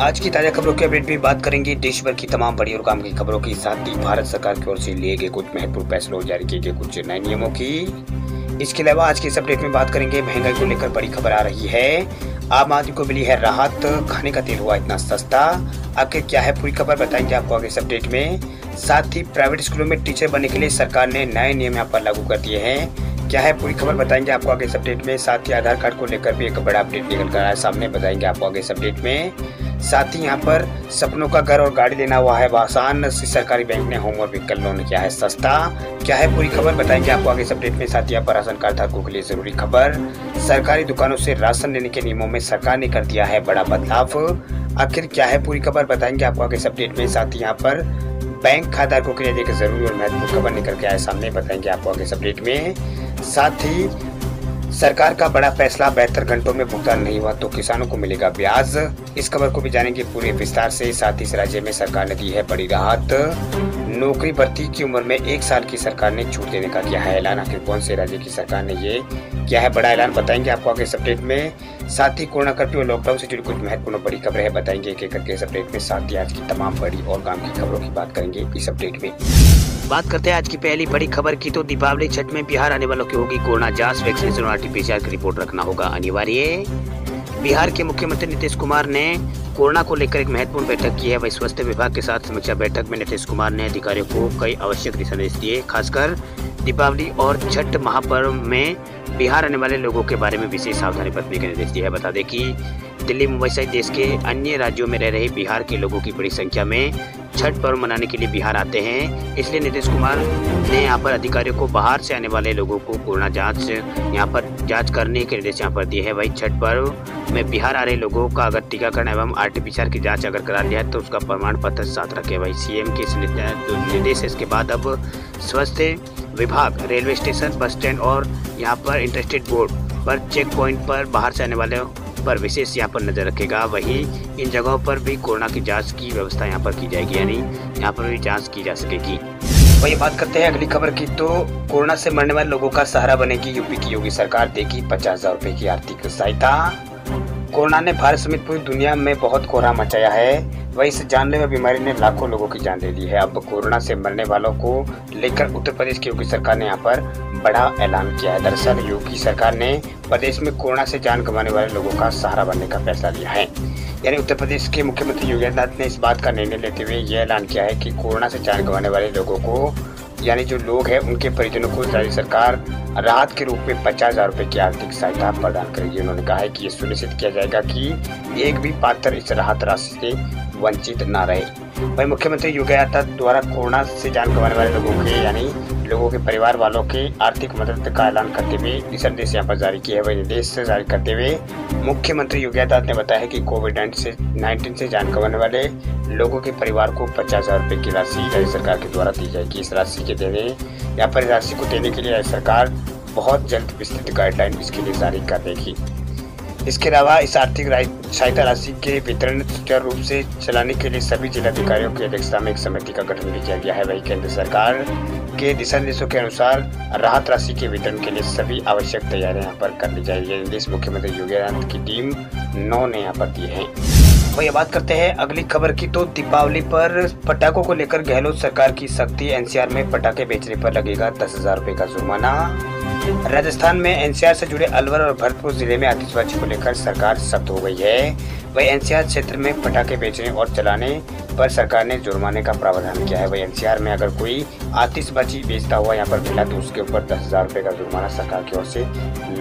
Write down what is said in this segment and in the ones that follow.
आज की ताजा खबरों की अपडेट में बात करेंगे देश भर की तमाम बड़ी और काम की खबरों की, साथ ही भारत सरकार की ओर से लिए गए कुछ महत्वपूर्ण फैसलों और जारी किए गए कुछ नए नियमों की। इसके अलावा आज की इस अपडेट में बात करेंगे महंगाई को लेकर बड़ी खबर आ रही है। आम आदमी को मिली है राहत, खाने का तेल हुआ इतना सस्ता। आखिर क्या है पूरी खबर बताएंगे आपको आगे इस अपडेट में। साथ ही प्राइवेट स्कूलों में टीचर बनने के लिए सरकार ने नए नियम यहाँ पर लागू कर दिए हैं। क्या है पूरी खबर बताएंगे आपको आगे इस अपडेट में। साथ ही आधार कार्ड को लेकर भी एक बड़ा अपडेट निकल कर आया सामने, बताएंगे आपको आगे इस अपडेट में। साथ ही यहाँ पर सपनों का घर और गाड़ी लेना हुआ है आसान, सरकारी बैंक ने होम और व्हीकल लोन किया है सस्ता। क्या है पूरी खबर बताएंगे आपको आगे इस अपडेट में। साथ ही यहाँ पर राशन कार्ड धारकों के लिए जरूरी खबर, सरकारी दुकानों से राशन लेने के नियमों में सरकार ने कर दिया है बड़ा बदलाव। आखिर क्या है पूरी खबर बताएंगे आपको आगे इस अपडेट में। साथ ही यहाँ पर बैंक खाताधारकों के लिए एक जरूरी और महत्वपूर्ण खबर निकल के आए सामने, बताएंगे आपको आगे इस अपडेट में। साथ ही सरकार का बड़ा फैसला, 72 घंटों में भुगतान नहीं हुआ तो किसानों को मिलेगा ब्याज। इस खबर को भी जानेंगे पूरे विस्तार से। साथ ही इस राज्य में सरकार ने दी है बड़ी राहत, नौकरी भर्ती की उम्र में 1 साल की सरकार ने छूट देने का किया है ऐलान। आखिर कौन से राज्य की सरकार ने ये किया है बड़ा ऐलान, बताएंगे आपको आगे इस अपडेट में। साथ ही कोरोना कर्फ्यू और लॉकडाउन से जुड़ी कुछ महत्वपूर्ण बड़ी खबरें हैं, बताएंगे एक एक करके इस अपडेट में। साथ ही आज की तमाम बड़ी और काम की खबरों की बात करेंगे इस अपडेट में। बात करते हैं आज की पहली बड़ी खबर की, तो दीपावली छठ में बिहार आने वालों की होगी कोरोना जांच, वैक्सीनेशन और आरटीपीसीआर की रिपोर्ट रखना होगा अनिवार्य। बिहार के मुख्यमंत्री नीतीश कुमार ने कोरोना को लेकर एक महत्वपूर्ण बैठक की है। वही स्वास्थ्य विभाग के साथ समीक्षा बैठक में नीतीश कुमार ने अधिकारियों को कई आवश्यक दिशा निर्देश दिए। खासकर दीपावली और छठ महापर्व में बिहार आने वाले लोगों के बारे में विशेष सावधानी बरतने के निर्देश दिए हैं। बता दें कि दिल्ली, मुंबई सहित देश के अन्य राज्यों में रह रहे बिहार के लोगों की बड़ी संख्या में छठ पर्व मनाने के लिए बिहार आते हैं। इसलिए नीतीश कुमार ने यहाँ पर अधिकारियों को बाहर से आने वाले लोगों को कोरोना जांच करने के निर्देश यहाँ पर दिए हैं। वही छठ पर्व में बिहार आ रहे लोगों का अगर टीकाकरण एवं आरटीपीसीआर की जांच अगर करा लिया है तो उसका प्रमाण पत्र साथ रखे। वही सीएम के निर्देश इसके बाद अब स्वास्थ्य विभाग रेलवे स्टेशन, बस स्टैंड और यहाँ पर इंटरस्टेट बोर्ड पर चेक पॉइंट पर बाहर से आने वाले पर विशेष यहाँ पर नजर रखेगा। वही इन जगहों पर भी कोरोना की जांच की व्यवस्था यहाँ पर की जाएगी, यानी यहाँ पर भी जांच की जा सकेगी। वही बात करते हैं अगली खबर की, तो कोरोना से मरने वाले लोगों का सहारा बनेगी यूपी की योगी सरकार, देगी 50,000 रुपए की आर्थिक सहायता। कोरोना ने भारत समेत पूरी दुनिया में बहुत कोहराम मचाया है। वही इस जानलेवा बीमारी ने लाखों लोगों की जान ले ली है। अब कोरोना से मरने वालों को लेकर उत्तर प्रदेश की योगी सरकार ने यहाँ पर बड़ा ऐलान किया है। दरअसल योगी सरकार ने प्रदेश में कोरोना से जान गंवाने वाले लोगों का सहारा बनने का फैसला लिया है। यानी उत्तर प्रदेश के मुख्यमंत्री योगी आदित्यनाथ ने इस बात का निर्णय लेते हुए यह ऐलान किया है कि कोरोना से जान गंवाने वाले लोगों को, यानी जो लोग हैं उनके परिजनों को राज्य सरकार राहत के रूप में 50,000 रुपए की आर्थिक सहायता प्रदान करेगी। उन्होंने कहा है कि ये सुनिश्चित किया जाएगा कि एक भी पात्र इस राहत राशि से वंचित न रहे। वही मुख्यमंत्री योगी आदित्यनाथ द्वारा कोरोना से जान गंवाने वाले लोगों के, यानी लोगों के परिवार वालों के आर्थिक मदद का ऐलान करते हुए दिशा निर्देश यहाँ पर जारी किए हैं। वही निर्देश जारी करते हुए मुख्यमंत्री योगी आदित्यनाथ ने बताया है कि कोविड-19 से जान गंवाने वाले लोगों के परिवार को 50,000 रुपए की राशि राज्य सरकार के द्वारा दी जाएगी। इस राशि के यहाँ पर राशि को देने के लिए राज्य सरकार बहुत जल्द विस्तृत गाइडलाइन इसके लिए जारी कर देगी। इसके अलावा इस आर्थिक सहायता राशि के वितरण सुचारू रूप से चलाने के लिए सभी जिलाधिकारियों की अध्यक्षता में एक समिति का गठन भी किया गया है। वही केंद्र सरकार के दिशा निर्देशों के अनुसार राहत राशि के वितरण के लिए सभी आवश्यक तैयारियां यहाँ पर कर ली जाएगी। ये निर्देश मुख्यमंत्री योगी आदित्यनाथ की टीम 9 ने यहाँ पर दिए हैं। वही बात करते हैं अगली खबर की, तो दीपावली पर पटाखों को लेकर गहलोत सरकार की सख्ती, एनसीआर में पटाखे बेचने पर लगेगा 10,000 रुपए का जुर्माना। राजस्थान में एनसीआर से जुड़े अलवर और भरतपुर जिले में आतिशबाजी को लेकर सरकार सख्त हो गई है। वही एनसीआर क्षेत्र में पटाखे बेचने और चलाने पर सरकार ने जुर्माने का प्रावधान किया है। वही एनसीआर में अगर कोई आतिशबाजी बेचता हुआ यहाँ पर मिला तो उसके ऊपर 10,000 रुपए का जुर्माना सरकार की ओर से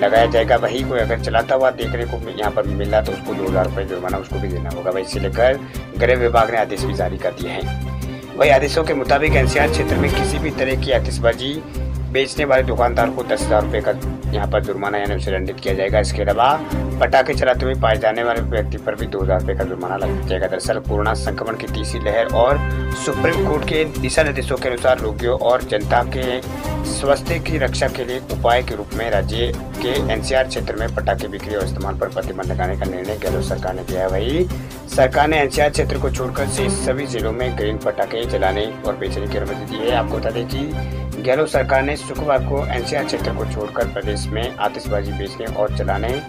लगाया जाएगा। वही कोई अगर चलाता हुआ देखने को यहाँ पर मिला तो उसको 2,000 रुपए जुर्माना उसको भी देना होगा। वही इसे लेकर गृह विभाग ने आदेश भी जारी कर दिए हैं। वही आदेशों के मुताबिक एनसीआर क्षेत्र में किसी भी तरह की आतिशबाजी बेचने वाले दुकानदार को 10,000 रुपए का यहाँ पर जुर्माना यानी उसे दंडित किया जाएगा। इसके अलावा पटाखे चलाते हुए पाए जाने वाले व्यक्ति पर भी 2,000 रुपए का जुर्माना लग जाएगा। दरअसल कोरोना संक्रमण की तीसरी लहर और सुप्रीम कोर्ट के दिशा निर्देशों के अनुसार रोगियों और जनता के स्वास्थ्य की रक्षा के लिए उपाय के रूप में राज्य के एनसीआर क्षेत्र में पटाखे बिक्री और इस्तेमाल पर प्रतिबंध लगाने का निर्णय गहलोत सरकार ने किया है। वही सरकार ने एनसीआर क्षेत्र को छोड़कर से सभी जिलों में ग्रीन पटाखे चलाने और बेचने की अनुमति दी है। आपको बता दें कि गहलोत सरकार ने शुक्रवार को एनसीआर क्षेत्र को छोड़कर प्रदेश में आतिशबाजी बेचने और चलाने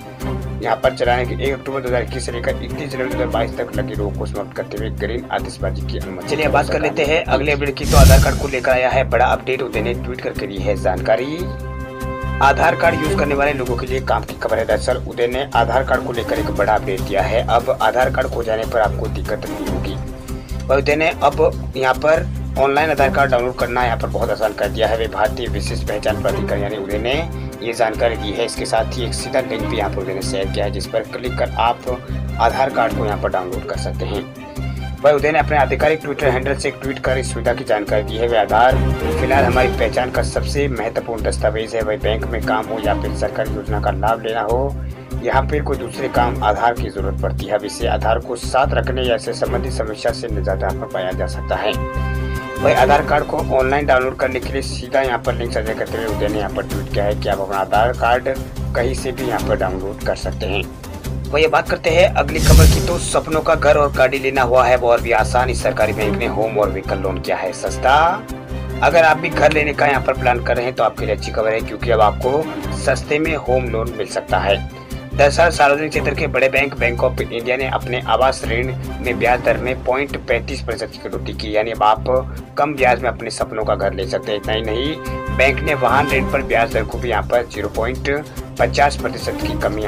के 1 अक्टूबर 2021 से लेकर 31 जनवरी 2022 तक लगी रोक को समाप्त करते हुए ग्रीन आतिशबाजी की अनुमति। चलिए बात कर लेते हैं अगले अपडेट की। तो आधार कार्ड को लेकर आया है बड़ा अपडेट। उदय ने ट्वीट करके दी है जानकारी। आधार कार्ड यूज करने वाले लोगों के लिए काम की खबर है। दरअसल उदय ने आधार कार्ड को लेकर एक बड़ा अपडेट दिया है। अब आधार कार्ड खो जाने पर आपको दिक्कत नहीं होगी। उदय ने अब यहाँ पर ऑनलाइन आधार कार्ड डाउनलोड करना यहाँ पर बहुत आसान कर दिया है। वे भारतीय विशिष्ट पहचान प्राधिकरण यानी उदय ने ये जानकारी दी है। इसके साथ ही एक सीधा लिंक भी यहाँ पर उदय ने शेयर किया है, जिस पर क्लिक कर आप आधार कार्ड को यहाँ पर डाउनलोड कर सकते हैं। वही उदय ने अपने आधिकारिक ट्विटर हैंडल से एक ट्वीट कर इस सुविधा की जानकारी दी है। वे आधार फिलहाल हमारी पहचान का सबसे महत्वपूर्ण दस्तावेज है। वही बैंक में काम हो या फिर सरकारी योजना का लाभ लेना हो, यहाँ फिर कोई दूसरे काम आधार की जरूरत पड़ती है। अब इसे आधार को साथ रखने या इससे संबंधित समस्या से निजात यहाँ पर पाया जा सकता है। वही आधार कार्ड को ऑनलाइन डाउनलोड करने के लिए सीधा यहाँ पर लिंक साझा करते हुए उदय ने यहाँ पर ट्वीट किया है कि आप अपना आधार कार्ड कहीं से भी यहाँ पर डाउनलोड कर सकते हैं। वही बात करते हैं अगली खबर की। तो सपनों का घर और गाड़ी लेना हुआ है वो और भी आसान। इस सरकारी बैंक ने होम और व्हीकल लोन किया है सस्ता। अगर आप भी घर लेने का यहाँ पर प्लान कर रहे हैं तो आपके लिए अच्छी खबर है, क्योंकि अब आपको सस्ते में होम लोन मिल सकता है। दरअसल सार्वजनिक क्षेत्र के बड़े बैंक ऑफ इंडिया ने अपने आवास ऋण में ब्याज दर में 0.35% की कटौती की, यानी अब आप कम ब्याज में अपने सपनों का घर ले सकते हैं। इतना ही नहीं, बैंक ने वाहन ऋण पर ब्याज दर को भी यहाँ पर 0.50% की कमी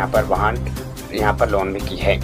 यहाँ पर लोन में की है।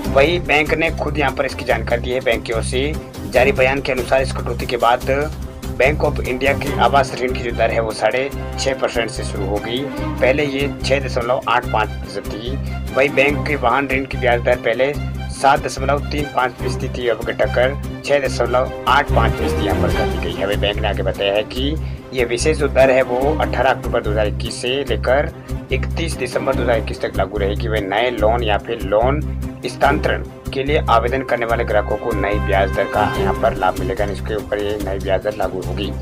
वही बैंक ने खुद यहाँ पर इसकी जानकारी दी है। बैंक की ओर से जारी बयान के अनुसार इस कटौती के बाद बैंक ऑफ इंडिया की आवास ऋण की जो दर है वो 6.5% से शुरू होगी। पहले ये 6.85% थी। वही बैंक के वाहन ऋण की ब्याज दर पहले 7.35% थी, अब घटकर 6.85% यहाँ पर कर दी गई है। वही बैंक ने आगे बताया है कि ये विशेष जो दर है वो 18 अक्टूबर 2021 से लेकर 31 दिसंबर 2021 तक लागू रहेगी। वे नए लोन या फिर लोन स्थानांतरण के लिए आवेदन करने वाले ग्राहकों को नई ब्याज दर का यहाँ पर लाभ मिलेगा। इसके ऊपर ये नई ब्याज दर लागू होगी।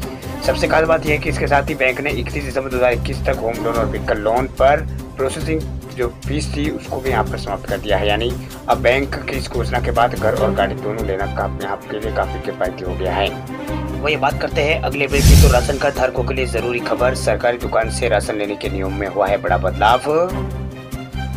सबसे खास बात यह है कि इसके साथ ही बैंक ने 31 दिसंबर 2021 तक होम लोन और व्हीकल लोन पर प्रोसेसिंग जो फीस थी उसको भी यहाँ पर समाप्त कर दिया है। यानी अब बैंक की इस घोषणा के बाद घर और गाड़ी दोनों लेना आपके लिए काफी किफायती हो गया है। वही बात करते हैं अगले अपडेट की। तो राशन कार्ड धारकों के लिए जरूरी खबर। सरकारी दुकान से राशन लेने के नियम में हुआ है बड़ा बदलाव।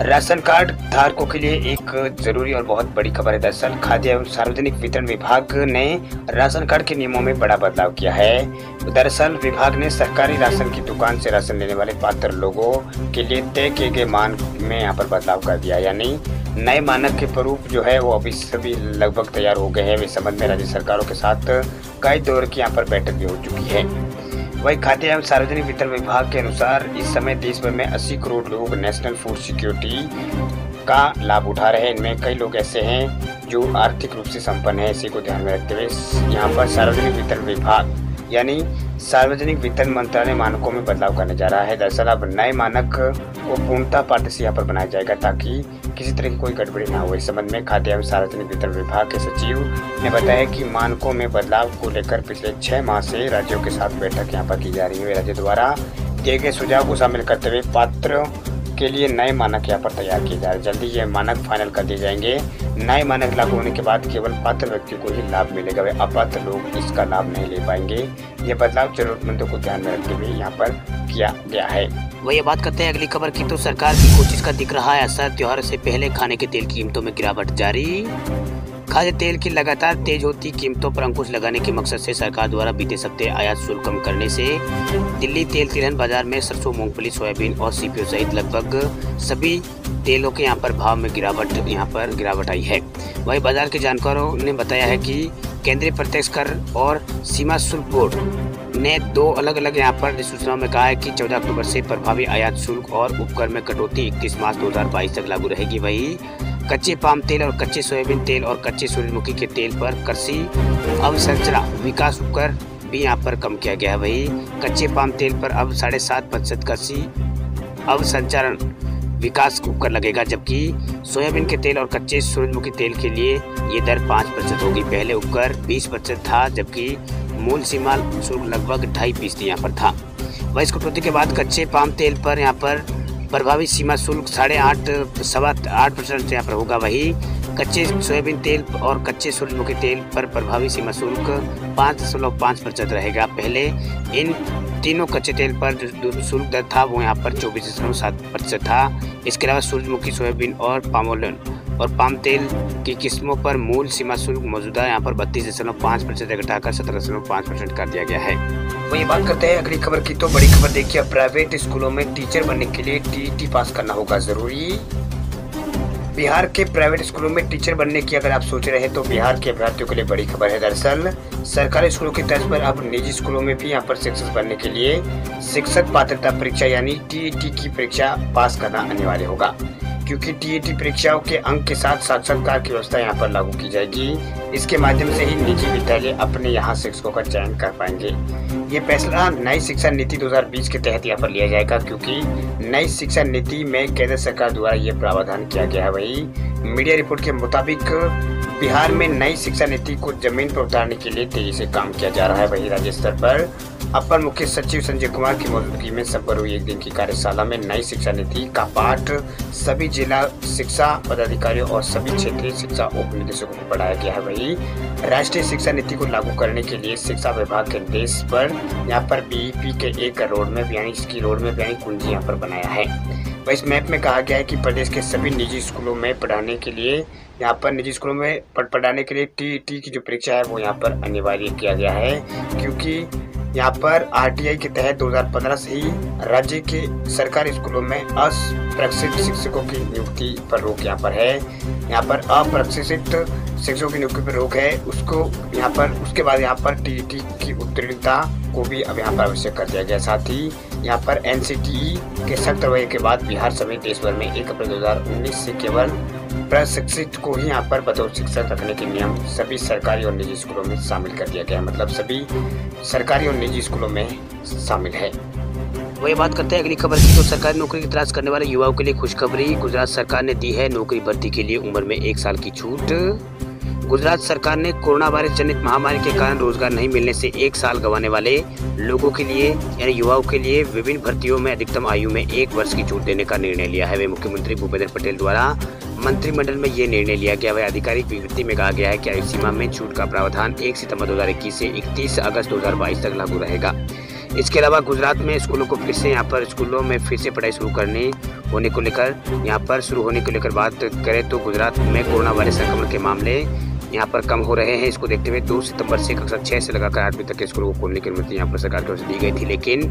राशन कार्ड धारकों के लिए एक जरूरी और बहुत बड़ी खबर है। दरअसल खाद्य एवं सार्वजनिक वितरण विभाग ने राशन कार्ड के नियमों में बड़ा बदलाव किया है। दरअसल विभाग ने सरकारी राशन की दुकान से राशन लेने वाले पात्र लोगों के लिए तय किए गए मानक में यहाँ पर बदलाव कर दिया। यानी नए मानक के प्रारूप जो है वो अभी सभी लगभग तैयार हो गए हैं। इस संबंध में राज्य सरकारों के साथ कई दौर की यहाँ पर बैठक भी हो चुकी है। वही खाद्य एवं सार्वजनिक वितरण विभाग के अनुसार इस समय देश भर में 80 करोड़ लोग नेशनल फूड सिक्योरिटी का लाभ उठा रहे हैं। इनमें कई लोग ऐसे हैं जो आर्थिक रूप से संपन्न है। इसी को ध्यान में रखते हुए यहाँ पर सार्वजनिक वितरण विभाग यानी सार्वजनिक वितरण मंत्रालय मानकों में बदलाव करने जा रहा है। दरअसल अब नए मानक को पूर्णतः पारदर्शी यहाँ पर बनाया जाएगा ताकि किसी तरह की कोई गड़बड़ी ना हो। इस संबंध में खाद्य एवं सार्वजनिक वितरण विभाग के सचिव ने बताया कि मानकों में बदलाव को लेकर पिछले 6 माह से राज्यों के साथ बैठक यहाँ पर की जा रही है। राज्य द्वारा दिए गए सुझाव को शामिल करते हुए पात्र के लिए नए मानक यहाँ पर तैयार किए जा रहे हैं। जल्दी ये मानक फाइनल कर दिए जाएंगे। नए मानक लागू होने के बाद केवल पात्र व्यक्ति को ही लाभ मिलेगा, वे अपात्र लोग इसका लाभ नहीं ले पाएंगे। ये बदलाव जरूरतमंदों को ध्यान में रखते हुए यहाँ पर किया गया है। वही बात करते हैं अगली खबर की। तो सरकार की कोशिश का दिख रहा है असर। त्योहार से पहले खाने के तेल की कीमतों में गिरावट जारी। खाद्य तेल की लगातार तेज होती कीमतों पर अंकुश लगाने के मकसद से सरकार द्वारा बीते सप्ताह आयात शुल्क कम करने से दिल्ली तेल तिलहन बाजार में सरसों, मूंगफली, सोयाबीन और सीपीओ सहित लगभग सभी तेलों के यहाँ पर भाव में गिरावट आई है। वही बाजार के जानकारों ने बताया है कि केंद्रीय प्रत्यक्ष कर और सीमा शुल्क बोर्ड ने 2 अलग-अलग यहाँ पर अधिसूचनाओं में कहा है कि 14 अक्टूबर से प्रभावी आयात शुल्क और उपकर में कटौती 31 मार्च 2022 तक लागू रहेगी। वही कच्चे पाम तेल और कच्चे सोयाबीन तेल और कच्चे सूरजमुखी के तेल पर कृषि अवसंरचना विकास उपकर भी यहाँ पर कम किया गया है। वही कच्चे पाम तेल पर अब 7.5% कृषि अवसंरचना विकास उपकर लगेगा, जबकि सोयाबीन के तेल और कच्चे सूरजमुखी तेल के लिए ये दर 5% होगी। पहले उपकर 20% था, जबकि मूल सीमा शुल्क लगभग 2.5% यहाँ पर था। वह इस कटौती के बाद कच्चे पाम तेल पर यहाँ पर प्रभावी सीमा शुल्क 8.5% यहाँ पर होगा। वही कच्चे सोयाबीन तेल और कच्चे सूरजमुखी तेल पर प्रभावी सीमा शुल्क 5.5% रहेगा। पहले इन तीनों कच्चे तेल पर जो शुल्क दर था वो यहाँ पर 24.7% था। इसके अलावा सूरजमुखी, सोयाबीन और पाम तेल की किस्मों पर मूल सीमा शुल्क मौजूदा यहाँ पर 32.5% घटाकर 17.5% कर दिया गया है। वही बात करते हैं अगली खबर की। तो बड़ी खबर देखिए, प्राइवेट स्कूलों में टीचर बनने के लिए टीईटी पास करना होगा जरूरी। बिहार के प्राइवेट स्कूलों में टीचर बनने की अगर आप सोच रहे हैं तो बिहार के अभ्यर्थियों के लिए बड़ी खबर है। दरअसल सरकारी स्कूलों की तर्ज पर अब निजी स्कूलों में भी यहाँ पर शिक्षक बनने के लिए शिक्षक पात्रता परीक्षा यानी टीईटी की परीक्षा पास करना अनिवार्य होगा, क्योंकि टीईटी परीक्षाओं के अंक के साथ साक्षात्कार की व्यवस्था यहाँ पर लागू की जाएगी। इसके माध्यम से ही निजी विद्यालय अपने यहाँ शिक्षकों का चयन कर पाएंगे। ये फैसला नई शिक्षा नीति 2020 के तहत यहाँ पर लिया जाएगा, क्योंकि नई शिक्षा नीति में केंद्र सरकार द्वारा ये प्रावधान किया गया है। वही मीडिया रिपोर्ट के मुताबिक बिहार में नई शिक्षा नीति को जमीन पर उतारने के लिए तेजी से काम किया जा रहा है। वही राज्य स्तर पर अपर मुख्य सचिव संजय कुमार की मौजूदगी में संपन्न हुई एक दिन की कार्यशाला में नई शिक्षा नीति का पाठ सभी जिला शिक्षा पदाधिकारियों और सभी क्षेत्रीय शिक्षा उप निदेशकों को पढ़ाया गया है। वही राष्ट्रीय शिक्षा नीति को लागू करने के लिए शिक्षा विभाग के निर्देश पर यहाँ पर बीईपी के एक रोड मैप यानी कुंजी यहाँ पर बनाया है। वह इस मैप में कहा गया है कि प्रदेश के सभी निजी स्कूलों में पढ़ाने के लिए टीईटी की जो परीक्षा है वो यहाँ पर अनिवार्य किया गया है, क्योंकि यहाँ पर आरटीआई के तहत 2015 से ही राज्य के सरकारी स्कूलों में अप्रशिक्षित शिक्षकों की नियुक्ति पर रोक यहाँ पर है। यहाँ पर अप्रशिक्षित शिक्षकों की नियुक्ति पर रोक है, उसके बाद यहाँ पर टीईटी की उत्तीर्णता को भी अब यहाँ पर आवश्यक कर दिया गया। साथ ही यहाँ पर एनसीटीई के सख्त रवैये के बाद बिहार समेत देश भर में 1 अप्रैल 2019 से केवल प्रशिक्षित को ही यहाँ पर बतौर शिक्षक रखने के नियम सभी सरकारी और निजी स्कूलों में शामिल कर दिया गया है। मतलब सभी सरकारी और निजी स्कूलों में शामिल है। वही बात करते हैं अगली खबर की। तो सरकारी नौकरी की तलाश करने वाले युवाओं के लिए खुशखबरी। गुजरात सरकार ने दी है नौकरी भर्ती के लिए उम्र में 1 साल की छूट। गुजरात सरकार ने कोरोना वायरस जनित महामारी के कारण रोजगार नहीं मिलने से 1 साल गंवाने वाले लोगों के लिए यानी युवाओं के लिए विभिन्न भर्तियों में अधिकतम आयु में 1 वर्ष की छूट देने का निर्णय लिया है। वे मुख्यमंत्री भूपेंद्र पटेल द्वारा मंत्रिमंडल में ये निर्णय लिया गया। वह आधिकारिक विज्ञप्ति में कहा गया है कि आयु सीमा में छूट का प्रावधान 1 सितंबर 2021 से 31 अगस्त 2022 तक लागू रहेगा। इसके अलावा गुजरात में स्कूलों में फिर से पढ़ाई शुरू होने को लेकर बात करें तो गुजरात में कोरोना वायरस संक्रमण के मामले यहाँ पर कम हो रहे हैं। इसको देखते हुए 2 सितंबर से कक्षा 6 से लगाकर 8वीं तक के स्कूलों को खोलने की अनुमति यहाँ पर सरकार की ओर से दी गई थी, लेकिन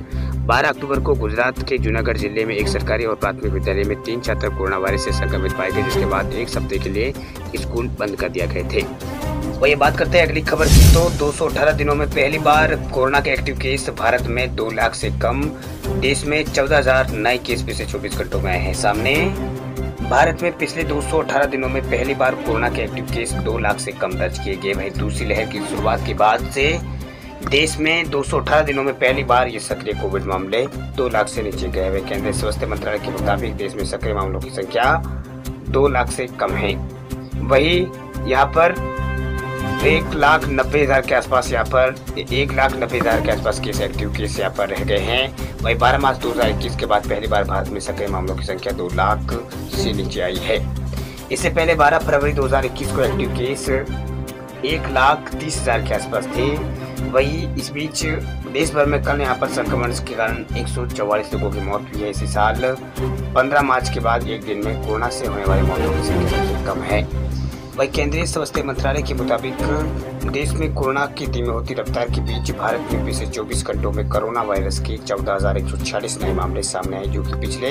12 अक्टूबर को गुजरात के जूनागढ़ जिले में एक सरकारी और प्राथमिक विद्यालय में 3 छात्र कोरोना वायरस से संक्रमित पाए गए, जिसके बाद 1 सप्ताह के लिए स्कूल बंद कर दिया गए थे। वही बात करते हैं अगली खबर की। तो 218 दिनों में पहली बार कोरोना के एक्टिव केस भारत में 2 लाख से कम। देश में 14,000 नए केस पिछले 24 घंटों में आए हैं सामने। भारत में पिछले 218 दिनों में पहली बार कोरोना के एक्टिव केस 2 लाख से कम दर्ज किए गए। वहीं दूसरी लहर की शुरुआत के बाद से देश में 218 दिनों में पहली बार ये सक्रिय कोविड मामले 2 लाख से नीचे गए हुए। केंद्रीय स्वास्थ्य मंत्रालय के मुताबिक देश में सक्रिय मामलों की संख्या 2 लाख से कम है। वही यहाँ पर 1,90,000 के आसपास केस एक्टिव केस यहाँ पर रह गए हैं। वही 12 मार्च 2021 के बाद पहली बार भारत में सक्रिय मामलों की संख्या 2 लाख से नीचे आई है। इससे पहले 12 फरवरी 2021 को एक्टिव केस 1,30,000 के आसपास थे। वही इस बीच देश भर में कल यहाँ पर संक्रमण के कारण 144 लोगों की मौत हुई है। इसी साल 15 मार्च के बाद एक दिन में कोरोना से होने वाली मौतों की संख्या सबसे कम है। वही केंद्रीय स्वास्थ्य मंत्रालय के मुताबिक देश में कोरोना की धीमी होती रफ्तार के बीच भारत में पिछले 24 घंटों में कोरोना वायरस के 14,146 नए मामले सामने आए, जो कि पिछले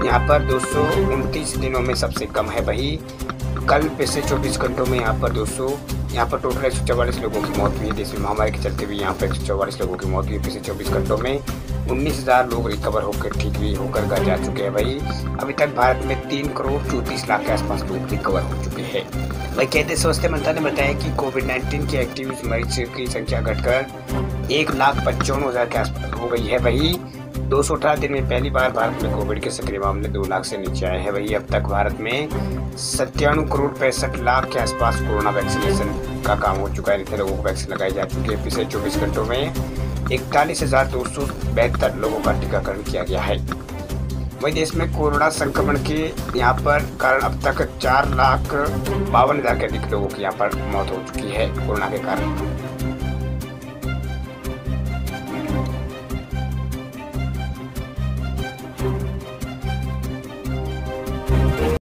यहाँ पर 229 दिनों में सबसे कम है। वही कल पिछले 24 घंटों में यहाँ पर टोटल 144 लोगों की मौत हुई है। देश में महामारी के चलते भी यहाँ पर 144 लोगों की मौत हुई है। पिछले 24 घंटों में 19,000 लोग रिकवर होकर ठीक भी होकर घर जा चुके हैं। वही अभी तक भारत में 3,34,00,000 के आसपास लोग रिकवर हो चुके हैं। वही केंद्रीय स्वास्थ्य मंत्रालय ने बताया कि कोविड-19 के एक्टिव मरीज की संख्या घटकर 1,55,000 के आसपास हो गई है। वही 218 दिन में पहली बार भारत में कोविड के सक्रिय मामले 2 लाख से नीचे आए हैं। वही अब तक भारत में 97,65,00,000 के आसपास कोरोना वैक्सीनेशन का काम हो चुका है। इतने लोगों को वैक्सीन लगाई जा चुकी है। पिछले 24 घंटों में 41,272 लोगों का टीकाकरण किया गया है। वही देश में कोरोना संक्रमण के यहाँ पर कारण अब तक 4,52,000 के अधिक लोगों की यहाँ पर मौत हो चुकी है कोरोना के कारण।